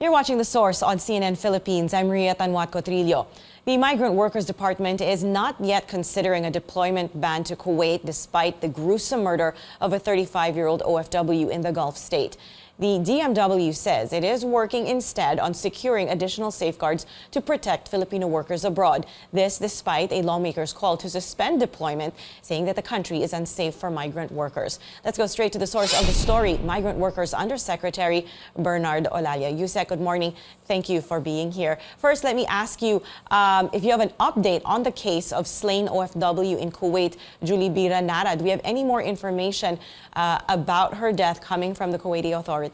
You're watching The Source on CNN Philippines. I'm Ria Tanwat Cotrillo. The Migrant Workers Department is not yet considering a deployment ban to Kuwait despite the gruesome murder of a 35-year-old OFW in the Gulf state. The DMW says it is working instead on securing additional safeguards to protect Filipino workers abroad. This despite a lawmaker's call to suspend deployment, saying that the country is unsafe for migrant workers. Let's go straight to the source of the story. Migrant Workers Undersecretary Bernard Olalia. Usec, good morning. Thank you for being here. First, let me ask you if you have an update on the case of slain OFW in Kuwait, Julie Biranara. Do we have any more information about her death coming from the Kuwaiti authorities?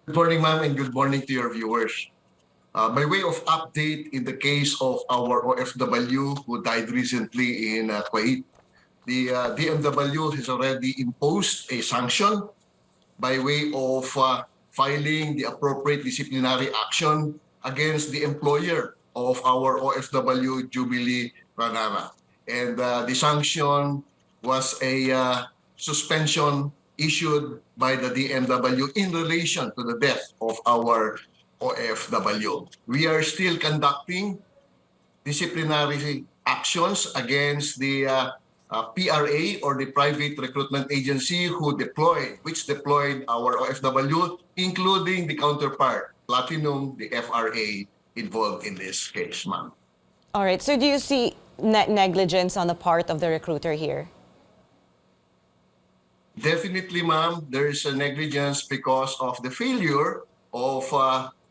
Good morning, ma'am, and good morning to your viewers. By way of update in the case of our OFW who died recently in Kuwait, the DMW has already imposed a sanction by way of filing the appropriate disciplinary action against the employer of our OFW, Jubilee Ranara. And the sanction was a suspension issued by the DMW in relation to the death of our OFW. We are still conducting disciplinary actions against the PRA or the private recruitment agency which deployed our OFW, including the counterpart, Platinum, the FRA, involved in this case, ma'am. All right, so do you see negligence on the part of the recruiter here? Definitely, ma'am, there is a negligence because of the failure of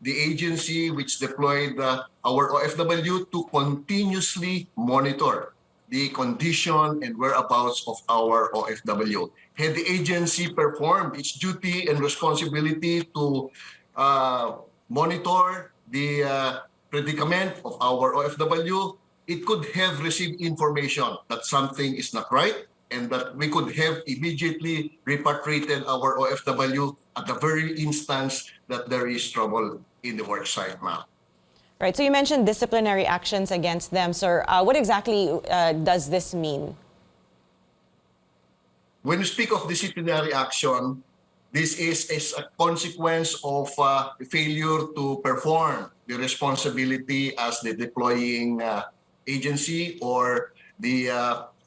the agency which deployed our OFW to continuously monitor the condition and whereabouts of our OFW. Had the agency performed its duty and responsibility to monitor the predicament of our OFW, it could have received information that something is not right, and that we could have immediately repatriated our OFW at the very instance that there is trouble in the work site, ma'am. Right, so you mentioned disciplinary actions against them, sir. What exactly does this mean? When we speak of disciplinary action, this is a consequence of failure to perform the responsibility as the deploying agency or the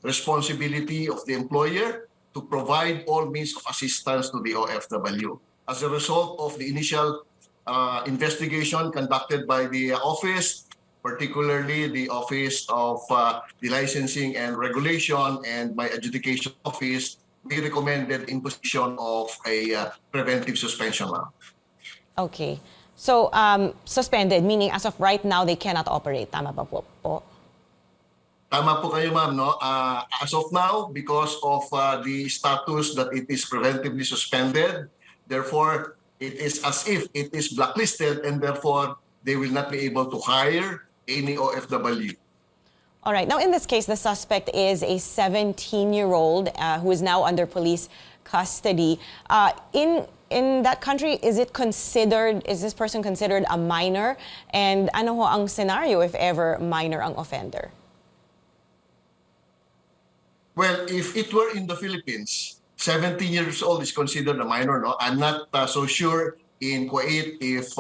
responsibility of the employer to provide all means of assistance to the OFW. As a result of the initial investigation conducted by the office, particularly the Office of the Licensing and Regulation and my adjudication office, we recommended imposition of a preventive suspension. Okay. So, suspended, meaning as of right now, they cannot operate. Tama ba po? Tama po kayo, ma'am. No? As of now, because of the status that it is preventively suspended, therefore, it is as if it is blacklisted and therefore they will not be able to hire any OFW. All right. Now, in this case, the suspect is a 17-year-old who is now under police custody. In that country, is this person considered a minor? And ano ho ang scenario if ever minor ang offender? Well, if it were in the Philippines, 17 years old is considered a minor. No, I'm not so sure in Kuwait if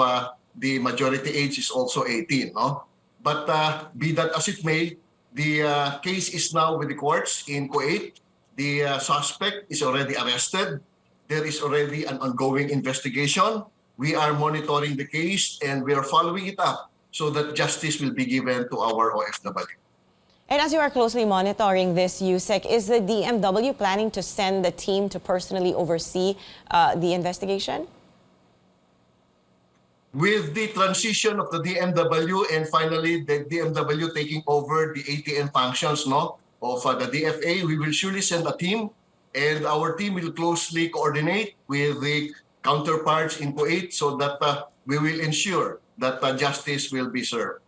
the majority age is also 18. No, but be that as it may, the case is now with the courts in Kuwait. The suspect is already arrested. There is already an ongoing investigation. We are monitoring the case and we are following it up so that justice will be given to our OFW. And as you are closely monitoring this, Usec, is the DMW planning to send the team to personally oversee the investigation? With the transition of the DMW and finally the DMW taking over the ATM functions of the DFA, we will surely send a team, and our team will closely coordinate with the counterparts in Kuwait so that we will ensure that justice will be served.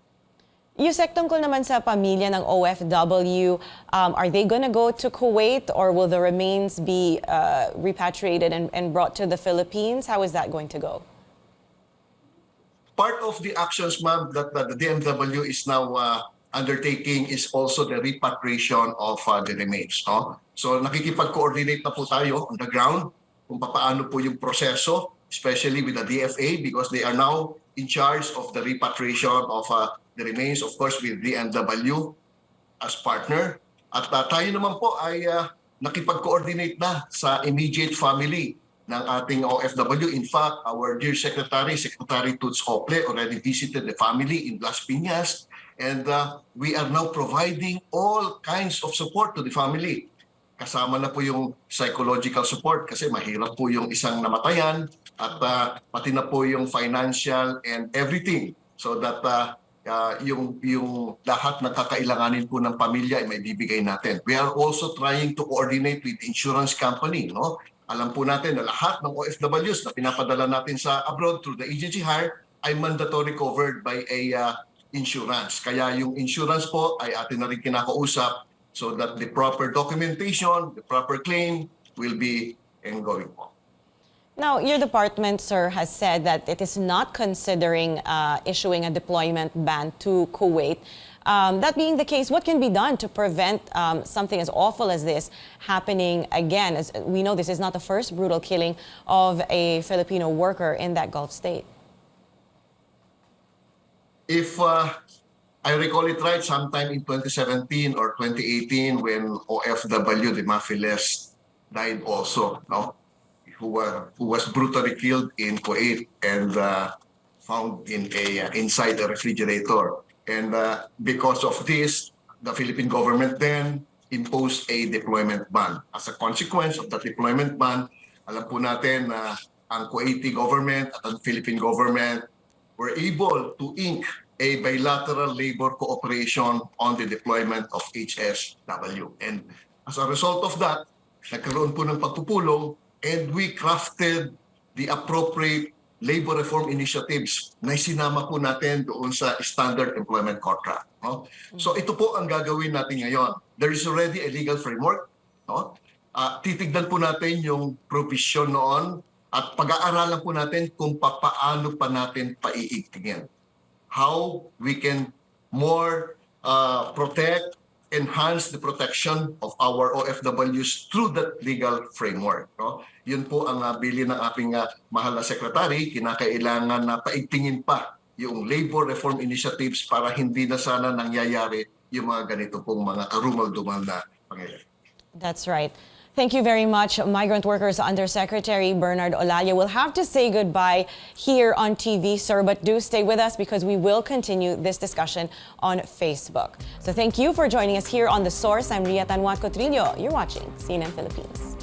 Usec, tungkol naman sa pamilya ng OFW, are they going to go to Kuwait or will the remains be repatriated and brought to the Philippines? How is that going to go? Part of the actions, ma'am, that the DMW is now undertaking is also the repatriation of the remains. No? So nakikipag-coordinate na po tayo on the ground kung paano po yung proseso especially with the DFA, because they are now in charge of the repatriation of the remains, of course, with the MW as partner. At tayo naman po ay nakipag-coordinate na sa immediate family ng ating OFW. In fact, our dear Secretary, Secretary Toots Ople, already visited the family in Las Piñas, and we are now providing all kinds of support to the family. Kasama na po yung psychological support kasi mahirap po yung isang namatayan, at pati na po yung financial and everything, so that yung lahat ng kakailanganin po ng pamilya ay may bibigay natin. We are also trying to coordinate with insurance company, no? Alam po natin na lahat ng OFWs na pinapadala natin sa abroad through the agency hire ay mandatory covered by a insurance. Kaya yung insurance po ay atin na rin kinakausap so that the proper documentation, the proper claim will be ongoing po. Now, your department, sir, has said that it is not considering issuing a deployment ban to Kuwait. That being the case, what can be done to prevent something as awful as this happening again? As we know, this is not the first brutal killing of a Filipino worker in that Gulf state. If I recall it right, sometime in 2017 or 2018, when OFW, the Mafiles, died also, no? Who was brutally killed in Kuwait and found in inside a refrigerator. And because of this, the Philippine government then imposed a deployment ban. As a consequence of the deployment ban, alam po natin na ang Kuwaiti government at ang Philippine government were able to ink a bilateral labor cooperation on the deployment of HSW. And as a result of that, nagkaroon po ng pagpupulong, and we crafted the appropriate labor reform initiatives na sinama po natin doon sa standard employment contract. No? So ito po ang gagawin natin ngayon. There is already a legal framework. No? Titignan po natin yung provision noon at pag-aaralan po natin kung paano pa natin paiigtingin. How we can more protect, enhance the protection of our OFWs through that legal framework. No? Yun po ang bilin ng ating mahal na secretary, kinakailangan na paigtingin pa yung labor reform initiatives para hindi na sana nangyayari yung mga ganito pong mga karumal-dumal na pangyayari. That's right. Thank you very much, Migrant Workers Undersecretary Bernard Olalia. We'll have to say goodbye here on TV, sir, but do stay with us because we will continue this discussion on Facebook. So thank you for joining us here on The Source. I'm Ria Tanwat Cotrillo. You're watching CNN Philippines.